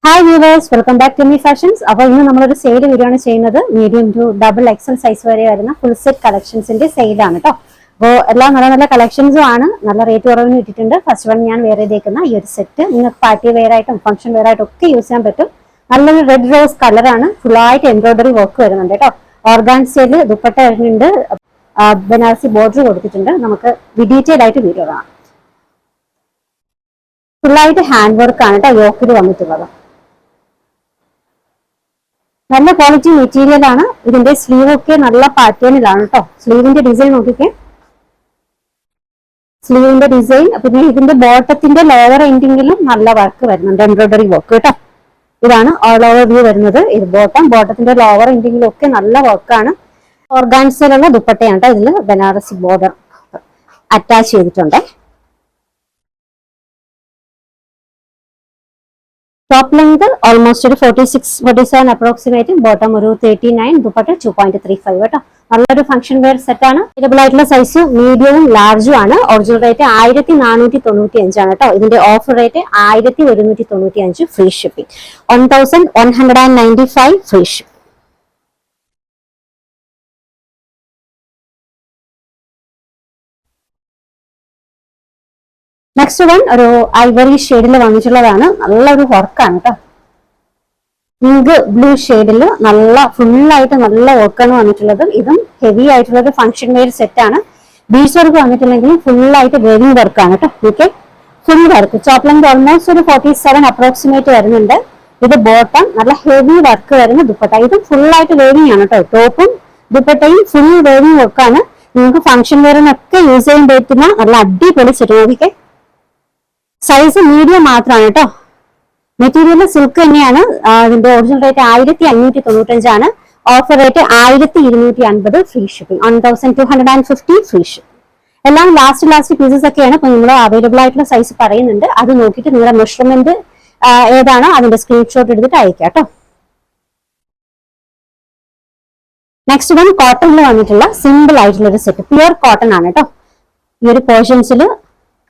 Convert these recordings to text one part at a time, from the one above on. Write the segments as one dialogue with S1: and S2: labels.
S1: Hi viewers, welcome back to me fashions. അപ്പോൾ ഇന്ന് നമ്മളൊരു സെയിൽ വീഡിയോ ചെയ്യുന്നത് medium to double XL size വരെ വരുന്ന ഫുൾ സെറ്റ് കളക്ഷൻസിന്റെ സെയിലാണ് കേട്ടോ. അപ്പോൾ എല്ലാം നല്ല നല്ല കളക്ഷൻസും ആണ്, നല്ല റേറ്റ് കുറവിന് ഇട്ടിട്ടുണ്ട്. ഫസ്റ്റ് വൺ ഞാൻ വേറെ ചെയ്തേക്കുന്ന ഈ ഒരു സെറ്റ് നിങ്ങൾക്ക് പാർട്ടി വെയർ ആയിട്ടും ഫംഗ്ഷൻ വെയർ ആയിട്ടും ഒക്കെ യൂസ് ചെയ്യാൻ പറ്റും. നല്ലൊരു റെഡ് റോസ് കളറാണ്, ഫുള്ളായിട്ട് എംബ്രോയിഡറി വർക്ക് വരുന്നുണ്ട് കേട്ടോ. ഓർഗാൻസയിൽ ദുപ്പട്ട വരുന്നുണ്ട്, ബനാറസി ബോർഡർ കൊടുത്തിട്ടുണ്ട്. നമുക്ക് ഡീറ്റെയിൽ ആയിട്ട് വീഡിയോ കാണാം. ഫുള്ളായിട്ട് ഹാൻഡ് വർക്ക് ആണ് കേട്ടോ യോക്കിൽ വന്നിട്ടുള്ളത്. നല്ല ക്വാളിറ്റി മെറ്റീരിയൽ ആണ്. ഇതിന്റെ സ്ലീവ് ഒക്കെ നല്ല പാറ്റേണിലാണ് കേട്ടോ. സ്ലീവിന്റെ ഡിസൈൻ നോക്കിക്കേ, സ്ലീവിന്റെ ഡിസൈൻ. പിന്നെ ഇതിന്റെ ബോട്ടത്തിന്റെ ലോവർ എൻഡിങ്ങിലും നല്ല വർക്ക് വരുന്നുണ്ട്, എംബ്രോയിഡറി വർക്ക് കേട്ടോ. ഇതാണ് ഓൾ ഓവർ വ്യൂ വരുന്നത്. ഇത് ബോട്ടത്തിന്റെ ലോവർ എൻഡിങ്ങിലും ഒക്കെ നല്ല വർക്കാണ്. ഓർഗാൻസയിലുള്ള ദുപ്പട്ടയാണ് കേട്ടോ. ഇതിൽ ബനാറസി ബോർഡർ അറ്റാച്ച് ചെയ്തിട്ടുണ്ട്. ടോപ്പ് ലെങ്ത് ഓൾമോസ്റ്റ് ഒരു 46-47 അപ്രോക്സിമേറ്റ്, ബോട്ടം ഒരു 39, ദുപ്പട്ട 2.35 കേട്ടോ. നല്ലൊരു ഫംഗ്ഷൻ വെയർ സെറ്റ് ആണ്. അവൈലബിൾ ആയിട്ടുള്ള സൈസ് മീഡിയവും ലാർജും ആണ്. ഒറിജിനൽ റേറ്റ് 1495 ആണ് കേട്ടോ. ഇതിന്റെ offer rate 1195, free shipping. 1195 free shipping. Next one ഒരു ഐവറി ഷെയ്ഡിൽ വന്നിട്ടുള്ളതാണ്. നല്ലൊരു വർക്കാണ് കേട്ടോ. പിങ്ക് ബ്ലൂ ഷെയ്ഡിൽ നല്ല ഫുള്ളായിട്ട് നല്ല വർക്കാണ് വന്നിട്ടുള്ളത്. ഇതും ഹെവി ആയിട്ടുള്ള ഒരു ഫംഗ്ഷൻ വെയർ സെറ്റ് ആണ്. ബീഡ്സ് വർക്ക് വന്നിട്ടില്ലെങ്കിലും ഫുള്ളായിട്ട് വെവിംഗ് വർക്കാണ് കേട്ടോ. Okay, full work. Top length almost ഒരു 47 അപ്രോക്സിമേറ്റ് വരുന്നുണ്ട്. ഇത് ബോട്ടം നല്ല ഹെവി വർക്ക് വരുന്ന ദുപ്പട്ട. ഇതും ഫുള്ളായിട്ട് വേവിംഗ് ആണ് കേട്ടോ. ടോപ്പും ദുപ്പട്ടയും ഫുൾ വേവിംഗ് വർക്കാണ്. നിങ്ങൾക്ക് ഫംഗ്ഷൻ വെയറിനൊക്കെ യൂസ് ചെയ്യാൻ പറ്റുന്ന നല്ല അടിപൊളി സെറ്റ്. നോക്കിക്കേ, സൈസ് മീഡിയം മാത്രമാണ് കേട്ടോ. മെറ്റീരിയൽ സിൽക്ക് തന്നെയാണ്. ഇതിന്റെ ഒറിജിനൽ റേറ്റ് 1595 ആണ്. Offer rate 1250, free shipping. 1250 free shipping. എല്ലാം ലാസ്റ്റ് പീസസ് ഒക്കെയാണ്. ഇപ്പൊ നിങ്ങൾ അവൈലബിൾ ആയിട്ടുള്ള സൈസ് പറയുന്നുണ്ട്. അത് നോക്കിയിട്ട് നിങ്ങളുടെ മെഷർമെന്റ് ഏതാണോ അതിന്റെ സ്ക്രീൻഷോട്ട് എടുത്തിട്ട് അയക്കാം കേട്ടോ. നെക്സ്റ്റ് വൺ കോട്ടണിൽ വന്നിട്ടുള്ള സിമ്പിൾ ആയിട്ടുള്ള ഒരു സെറ്റ്, പ്യുർ കോട്ടൺ ആണ് കേട്ടോ. ഈ ഒരു പോർഷൻസിൽ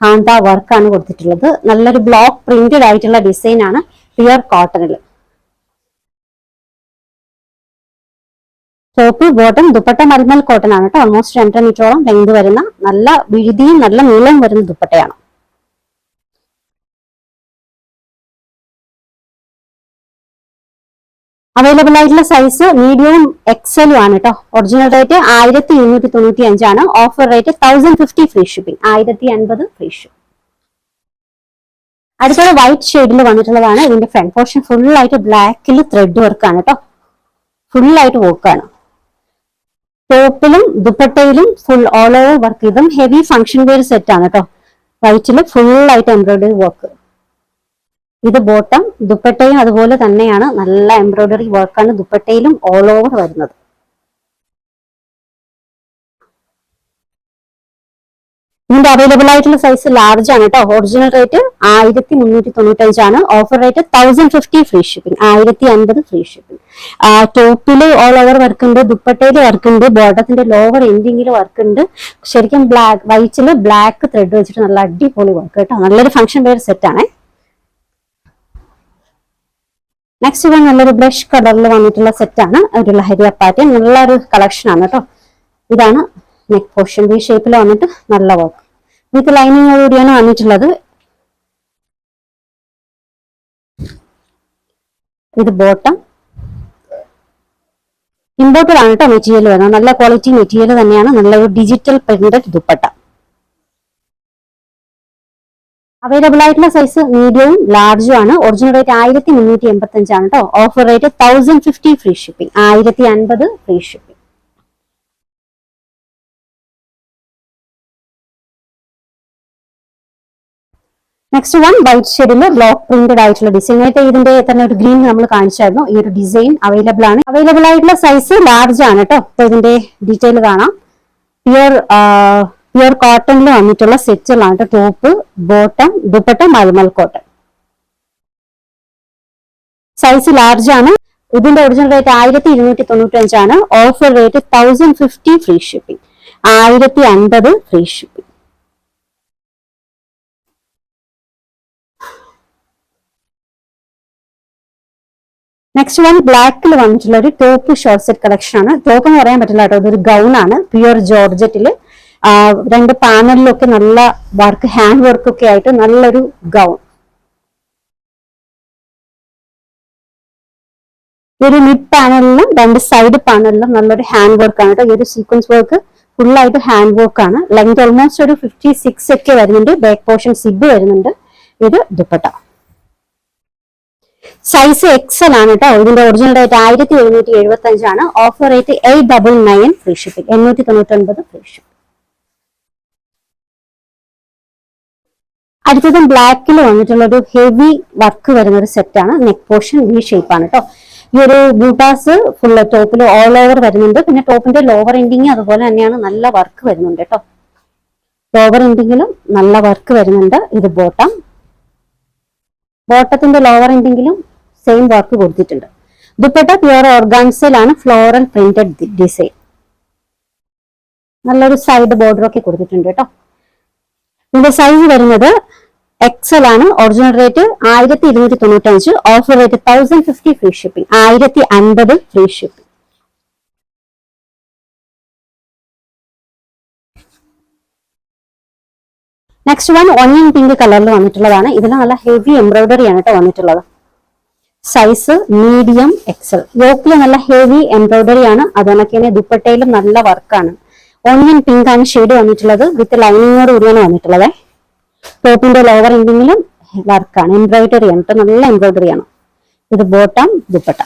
S1: കാന്ത വർക്കാണ് കൊടുത്തിട്ടുള്ളത്. നല്ലൊരു ബ്ലോക്ക് പ്രിന്റഡ് ആയിട്ടുള്ള ഡിസൈൻ ആണ് പ്യുർ കോട്ടണിൽ. Top bottom dupatta malmal cotton ആണ് കേട്ടോ. ഓൾമോസ്റ്റ് 2.5 മീറ്ററോളം ലെങ്ത് വരുന്ന നല്ല വീതിയും നല്ല നീളവും വരുന്ന ദുപ്പട്ടയാണ്. അവൈലബിൾ ആയിട്ടുള്ള സൈസ് മീഡിയവും എക്സലും ആണ് കേട്ടോ. ഒറിജിനൽ റേറ്റ് 1295 ആണ്. Offer rate 1050, free shipping. 1050 free shipping. അടുത്തത് വൈറ്റ് ഷെയ്ഡിൽ വന്നിട്ടുള്ളതാണ്. ഇതിന്റെ ഫ്രണ്ട് പോർഷൻ ഫുൾ ആയിട്ട് ബ്ലാക്കിൽ ത്രെഡ് വർക്കാണ് കേട്ടോ. ഫുൾ ആയിട്ട് വർക്കാണ്. ടോപ്പിലും ദുപ്പട്ടയിലും ഫുൾ ഓൾ ഓവർ വർക്ക്. ഇതും ഹെവി ഫംഗ്ഷൻ വെയർ സെറ്റ് ആണ് കേട്ടോ. വൈറ്റിൽ ഫുൾ ആയിട്ട് എംബ്രോയിഡറി വർക്ക്. ഇത് ബോട്ടം, ദുപ്പട്ടയും അതുപോലെ തന്നെയാണ്. നല്ല എംബ്രോയിഡറി വർക്കാണ് ദുപ്പട്ടയിലും ഓൾ ഓവർ വരുന്നത്. ഇതിന്റെ അവൈലബിൾ ആയിട്ടുള്ള സൈസ് ലാർജ് ആണ് കേട്ടോ. ഒറിജിനൽ റേറ്റ് 1395 ആണ്. Offer rate 1050, free shipping. 1050 free shipping. ടോപ്പില് ഓൾ ഓവർ വർക്ക് ഉണ്ട്, ദുപ്പട്ടയിൽ വർക്ക് ഉണ്ട്, ബോട്ടത്തിന്റെ ലോവർ എൻഡിങ്ങിൽ വർക്ക് ഉണ്ട്. ശരിക്കും വൈറ്റില് ബ്ലാക്ക് ത്രെഡ് വെച്ചിട്ട് നല്ല അടിപൊളി വർക്ക് കേട്ടോ. നല്ലൊരു ഫംഗ്ഷൻ വെയർ സെറ്റ് ആണ്. നെക്സ്റ്റ് വൺ നല്ലൊരു ബ്ലഷ് കളറിൽ വന്നിട്ടുള്ള സെറ്റ് ആണ്. ഒരു ലഹരിയ പാറ്റേൺ, നല്ലൊരു കളക്ഷൻ ആണ് കേട്ടോ. ഇതാണ് നെക്ക് പോർഷൻ. ഈ ഷേപ്പിൽ വന്നിട്ട് നല്ല വർക്ക് വിത്ത് ലൈനിങ്ങോടുകൂടിയാണ് വന്നിട്ടുള്ളത്. ഇത് ബോട്ടം. ഇമ്പോർട്ടഡ് ആണ് കേട്ടോ മെറ്റീരിയൽ വരുന്നത്. നല്ല ക്വാളിറ്റി മെറ്റീരിയൽ തന്നെയാണ്. നല്ലൊരു ഡിജിറ്റൽ പ്രിന്റഡ് ദുപ്പട്ട. അവൈലബിൾ ആയിട്ടുള്ള സൈസ് മീഡിയവും ലാർജും ആണ്. ഒറിജിനൽ റേറ്റ് 1385 ആണ് കേട്ടോ. Offer rate 1050, free shipping. 1050 free shipping. Next one white ഷെയ്ഡിൽ ബ്ലോക്ക് പ്രിന്റഡ് ആയിട്ടുള്ള ഡിസൈൻ. ആയിട്ട് ഇതിന്റെ തന്നെ ഒരു ഗ്രീൻ നമ്മൾ കാണിച്ചായിരുന്നു. ഈ ഒരു ഡിസൈൻ അവൈലബിൾ ആണ്. അവൈലബിൾ ആയിട്ടുള്ള സൈസ് ലാർജ് ആണ് കേട്ടോ. അപ്പൊ ഇതിന്റെ ഡീറ്റെയിൽ കാണാം. പ്യുർ കോട്ടണിൽ വന്നിട്ടുള്ള സെറ്റുകളാണ് കേട്ടോ. Top, bottom, dupatta malmal cotton. Size large ആണ്. ഇതിന്റെ ഒറിജിനൽ റേറ്റ് 1295 ആണ്. Offer rate 1050, free shipping. 1050 free shipping. Next one ബ്ലാക്കിൽ വന്നിട്ടുള്ള ഒരു ടോപ്പ് ഷോർട്ട് സെറ്റ് കളക്ഷൻ ആണ്. ടോപ്പ് എന്ന് പറയാൻ പറ്റില്ല കേട്ടോ, ഇതൊരു ഗൗൺ ആണ്. പ്യുവർ ജോർജറ്റില് രണ്ട് പാനലിലൊക്കെ നല്ല വർക്ക്, ഹാൻഡ് വർക്ക് ഒക്കെ ആയിട്ട് നല്ലൊരു ഗൗൺ. ഈ ഒരു മിഡ് പാനലിലും രണ്ട് സൈഡ് പാനലിലും നല്ലൊരു ഹാൻഡ് വർക്ക് ആണ് കേട്ടോ. ഈ ഒരു സീക്വൻസ് വർക്ക് ഫുൾ ആയിട്ട് ഹാൻഡ് വർക്ക് ആണ്. ലെങ്ത് ഓൾമോസ്റ്റ് ഒരു 56 ഒക്കെ വരുന്നുണ്ട്. ബാക്ക് പോർഷൻ സിബ് വരുന്നുണ്ട്. ഇത് ദുപ്പട്ട. സൈസ് എക്സൽ ആണ് കേട്ടോ. ഇതിന്റെ ഒറിജിനൽ റേറ്റ് 1775 ആണ്. Offer rate 899 free shipping, 899 free ഷിപ്പിംഗ്. അടുത്തതും ബ്ലാക്കിൽ വന്നിട്ടുള്ള ഒരു ഹെവി വർക്ക് വരുന്ന ഒരു സെറ്റ് ആണ്. നെക്ക് പോർഷൻ വി ഷേപ്പ് ആണ് കേട്ടോ. ഈ ഒരു ബൂട്ടാസ് ഫുള്ള് ടോപ്പിൽ ഓൾ ഓവർ വരുന്നുണ്ട്. പിന്നെ ടോപ്പിന്റെ ലോവർ എൻഡിങ് അതുപോലെ തന്നെയാണ്, നല്ല വർക്ക് വരുന്നുണ്ട് കേട്ടോ. ലോവർ എൻഡിങ്ങിലും നല്ല വർക്ക് വരുന്നുണ്ട്. ഇത് ബോട്ടം. ബോട്ടത്തിന്റെ ലോവർ എൻഡിങ്ങിലും സെയിം വർക്ക് കൊടുത്തിട്ടുണ്ട്. ദുപ്പട്ട പ്യുവർ ഓർഗാൻസയിലാണ്, ഫ്ലോറൽ പ്രിന്റഡ് ഡിസൈൻ. നല്ലൊരു സൈഡ് ബോർഡർ ഒക്കെ കൊടുത്തിട്ടുണ്ട് കേട്ടോ. ഇതിന്റെ സൈസ് വരുന്നത് എക്സൽ ആണ്. Original rate 1295, offer rate 1050 free shipping, 1050 free shipping. Next one onion pink കളറിൽ വന്നിട്ടുള്ളതാണ്. ഇതിൽ നല്ല ഹെവി എംബ്രോയിഡറി ആണ് കേട്ടോ വന്നിട്ടുള്ളത്. Size medium Excel. യോക്കില് നല്ല ഹെവി എംബ്രോയിഡറി ആണ്. അതുകൊണ്ടൊക്കെ തന്നെ ദുപ്പട്ടയിലും നല്ല വർക്കാണ്. ഓണിയൻ പിങ്ക് ആണ് ഷെയ്ഡ് വന്നിട്ടുള്ളത്. വിത്ത് ലൈനിങ്ങോട് കൂടിയാണ് വന്നിട്ടുള്ളത്. ടോപ്പിന്റെ ലോവർ എൻഡിങ്ങിലും വർക്കാണ്, എംബ്രോയിഡറി ആണ് കേട്ടോ. നല്ല എംബ്രോയിഡറി ആണ്. ഇത് ബോട്ടം, ദുപ്പട്ട.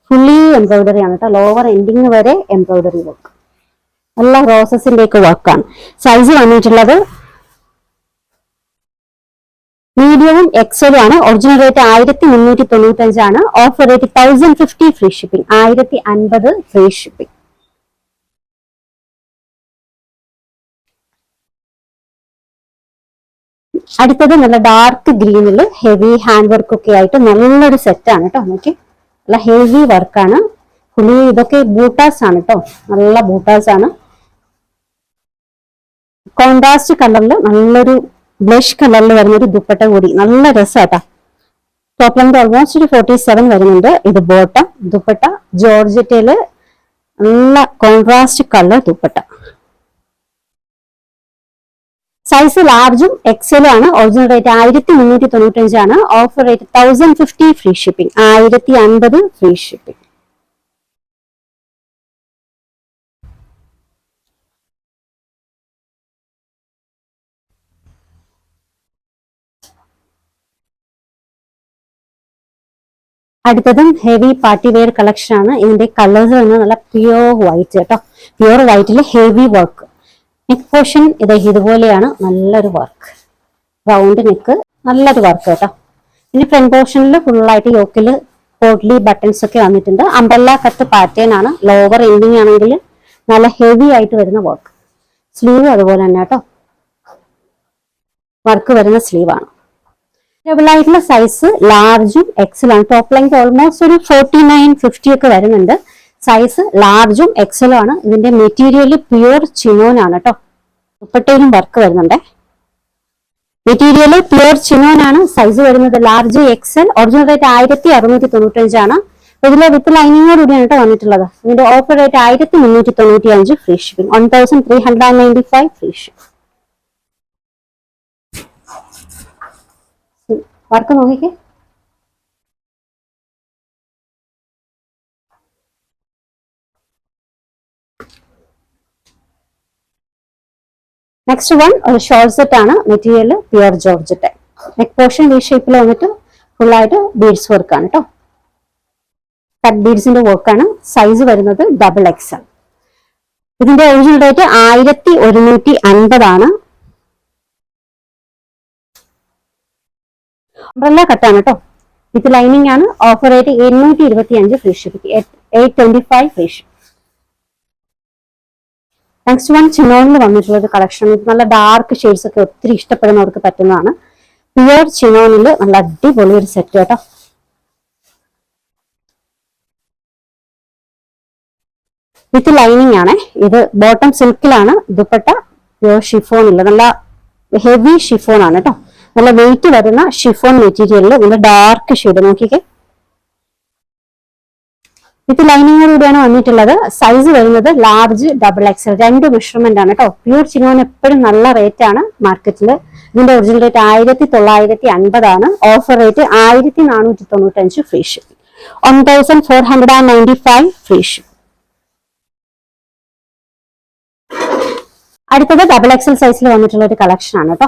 S1: ഫുള്ളി എംബ്രോയിഡറി ആണ് കേട്ടോ. ലോവർ എൻഡിങ് വരെ എംബ്രോയിഡറി വർക്ക്. നല്ല റോസസിന്റെ ഒക്കെ വർക്കാണ്. സൈസ് വന്നിട്ടുള്ളത് മീഡിയവും എക്സലും ആണ്. ഒറിജിനൽ റേറ്റ് 1395 ആണ്. Offer rate 1050 free shipping, 1050 free shipping. അടുത്തത് നല്ല ഡാർക്ക് ഗ്രീനിൽ ഹെവി ഹാൻഡ് വർക്ക് ഒക്കെ ആയിട്ട് നല്ലൊരു സെറ്റ് ആണ് കേട്ടോ. നോക്കി, നല്ല ഹെവി വർക്കാണ്. ഫുള്ളി ഇതൊക്കെ ബൂട്ടാസ് ആണ് കേട്ടോ. നല്ല ബൂട്ടാസ് ആണ്. കോൺട്രാസ്റ്റ് കളറിൽ നല്ലൊരു ബ്ലഷ് കളറിൽ വരുന്നൊരു ദുപ്പട്ട കൂടി. നല്ല രസമാട്ടാ. ടോപ്പ് ലെങ്ത് ഓൾമോസ്റ്റ് ഒരു 47 വരുന്നുണ്ട്. ഇത് ബോട്ടം, ദുപ്പട്ട ജോർജറ്റില് നല്ല കോൺട്രാസ്റ്റ് കളർ ദുപ്പട്ട. സൈസ് ലാർജും എക്സലും ആണ്. ഒറിജിനൽ റേറ്റ് 1395 ആണ്. Offer rate 1050 free shipping, 1050 free ഷിപ്പിംഗ്. അടുത്തതും ഹെവി പാർട്ടി വെയർ കളക്ഷൻ ആണ്. ഇതിന്റെ കളേഴ്സ് തന്നെ നല്ല പ്യുവർ വൈറ്റ് കേട്ടോ. പ്യുവർ വൈറ്റിൽ ഹെവി വർക്ക്. നെക്ക് പോർഷൻ ഇതുപോലെയാണ്. നല്ലൊരു വർക്ക്, റൗണ്ട് നെക്ക്, നല്ലൊരു വർക്ക് കേട്ടോ. ഇനി ഫ്രണ്ട് പോർഷനിൽ ഫുള്ളായിട്ട് യോക്കിൽ പോട്ട്ലി ബട്ടൺസ് ഒക്കെ വന്നിട്ടുണ്ട്. അംബ്രല്ല കട്ട് പാറ്റേൺ ആണ്. ലോവർ എൻഡിങ് ആണെങ്കിൽ നല്ല ഹെവി ആയിട്ട് വരുന്ന വർക്ക്. സ്ലീവ് അതുപോലെ തന്നെ കേട്ടോ, വർക്ക് വരുന്ന സ്ലീവ് ആണ്. അവൈലബിൾ ആയിട്ടുള്ള സൈസ് ലാർജും എക്സലും ആണ്. ടോപ്പ് ലെങ്ത് ഓൾമോസ്റ്റ് ഒരു 49-50 ഒക്കെ വരുന്നുണ്ട്. സൈസ് ലാർജും എക്സലും ആണ്. ഇതിന്റെ മെറ്റീരിയൽ പ്യുവർ ചിനോൻ ആണ് കേട്ടോ. ദുപ്പട്ടയിലും വർക്ക് വരുന്നുണ്ട്. മെറ്റീരിയൽ പ്യുവർ ചിനോൻ ആണ്. സൈസ് വരുന്നത് ലാർജ് എക്സൽ. ഒറിജിനൽ റേറ്റ് 1695 ആണ്. ഇതിലെ വിത്ത് ലൈനിങ്ങോട് കൂടിയാണ് കേട്ടോ വന്നിട്ടുള്ളത്. ഇതിന്റെ offer rate 1395 free shipping, 1395 free shipping. Work നോക്കിക്കേ. നെക്സ്റ്റ് വൺ ഒരു ഷോർട്ട് സെറ്റ് ആണ്. Material pure georgette. Neck portion ഈ ഷേപ്പിൽ വന്നിട്ട് ഫുൾ ആയിട്ട് ബീഡ്സ് വർക്ക് ആണ് കേട്ടോ. കട്ട് ബീഡ്സിന്റെ വർക്കാണ്. സൈസ് വരുന്നത് ഡബിൾ എക്സൽ. ഇതിന്റെ ഒറിജിനൽ റേറ്റ് 1150 ആണ്. അംബ്രല്ല കട്ടാണ് കേട്ടോ. വിത്ത് ലൈനിങ് ആണ്. Offer rate 825 free shipping, 825 free shipping. Next one ചിനോണിൽ വന്നിട്ടുള്ള ഒരു കളക്ഷൻ. നല്ല ഡാർക്ക് ഷെയ്ഡ്സ് ഒക്കെ ഒത്തിരി ഇഷ്ടപ്പെടുന്നവർക്ക് പറ്റുന്നതാണ്. പ്യുവർ ചിനോണിൽ നല്ല അടിപൊളി ഒരു സെറ്റ് കേട്ടോ. വിത്ത് ലൈനിങ് ആണ്. ഇത് ബോട്ടം സിൽക്കിലാണ്. ദുപ്പട്ട പ്യുവർ ഷിഫോണില്ല. നല്ല ഹെവി ഷിഫോൺ ആണ് കേട്ടോ. നല്ല വെയിറ്റ് വരുന്ന ഷിഫോൺ മെറ്റീരിയലിൽ നല്ല ഡാർക്ക് ഷെയ്ഡ് നോക്കിക്കേ. വിത്ത് ലൈനിങ്ങോടുകൂടിയാണ് വന്നിട്ടുള്ളത്. സൈസ് വരുന്നത് ലാർജ്, ഡബിൾ എക്സൽ, രണ്ട് മെഷർമെന്റ് ആണ് കേട്ടോ. പ്യൂർ ചിനോൻ എപ്പോഴും നല്ല റേറ്റ് ആണ് മാർക്കറ്റിൽ. ഇതിന്റെ ഒറിജിനൽ റേറ്റ് 1950 ആണ്. Offer rate 1495 free shipping, 1495 free shipping. അടുത്തത് ഡബിൾ എക്സൽ സൈസിൽ വന്നിട്ടുള്ള ഒരു കളക്ഷൻ ആണ് കേട്ടോ.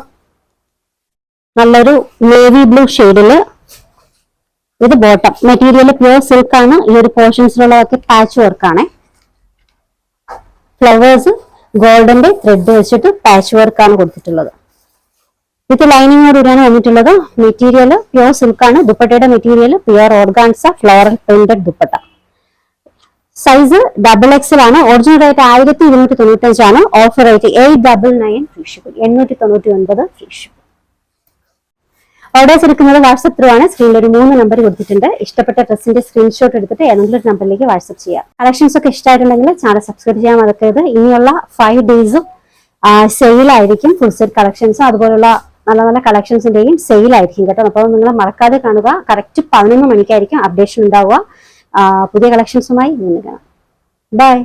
S1: നല്ലൊരു നേവി ബ്ലൂ ഷെയ്ഡില്. ഇത് ബോട്ടം മെറ്റീരിയൽ പ്യൂർ സിൽക്ക് ആണ്. ഈ ഒരു പോർഷൻസിലുള്ളതൊക്കെ പാച്ച് വർക്ക് ആണ്. ഫ്ലവേഴ്സ് ഗോൾഡന്റെ ത്രെഡ് വെച്ചിട്ട് പാച്ച് വർക്ക് ആണ് കൊടുത്തിട്ടുള്ളത്. വിത്ത് ലൈനിങ്ങോടുകൂടിയാണ് വന്നിട്ടുള്ളത്. മെറ്റീരിയൽ പ്യൂർ സിൽക്ക് ആണ്. ദുപ്പട്ടയുടെ material pure organza floral printed dupatta. Size double XL ആണ്. ഒറിജിനൽ റേറ്റ് 1295 ആണ്. Offer rate 899 free shipping, 899 free shipping. Orders എടുക്കുന്നത് വാട്സ്ആപ്പ് ത്രൂ ആണ്. സ്ക്രീനിൽ ഒരു 3 നമ്പർ കൊടുത്തിട്ടുണ്ട്. ഇഷ്ടപ്പെട്ട ഡ്രസ്സിന്റെ സ്ക്രീൻഷോട്ട് എടുത്തിട്ട് ഏതെങ്കിലും ഒരു നമ്പറിലേക്ക് വാട്സ്ആപ്പ് ചെയ്യാം. കളക്ഷൻസ് ഒക്കെ ഇഷ്ടമായിട്ടുണ്ടെങ്കിൽ ചാനൽ സബ്സ്ക്രൈബ് ചെയ്യാൻ മറക്കരുത്. ഇനിയുള്ള 5 ഡേയ്സും സെയിലായിരിക്കും. ഫുൾ സെറ്റ് കളക്ഷൻസും അതുപോലുള്ള നല്ല നല്ല കളക്ഷൻസിന്റെയും സെയിലായിരിക്കും കേട്ടോ. അപ്പോൾ നിങ്ങൾ മറക്കാതെ കാണുക. കറക്റ്റ് 11 മണിക്കായിരിക്കും അപ്ഡേഷൻ ഉണ്ടാവുക. പുതിയ കളക്ഷൻസുമായി വീണ്ടും കാണാം. ബൈ.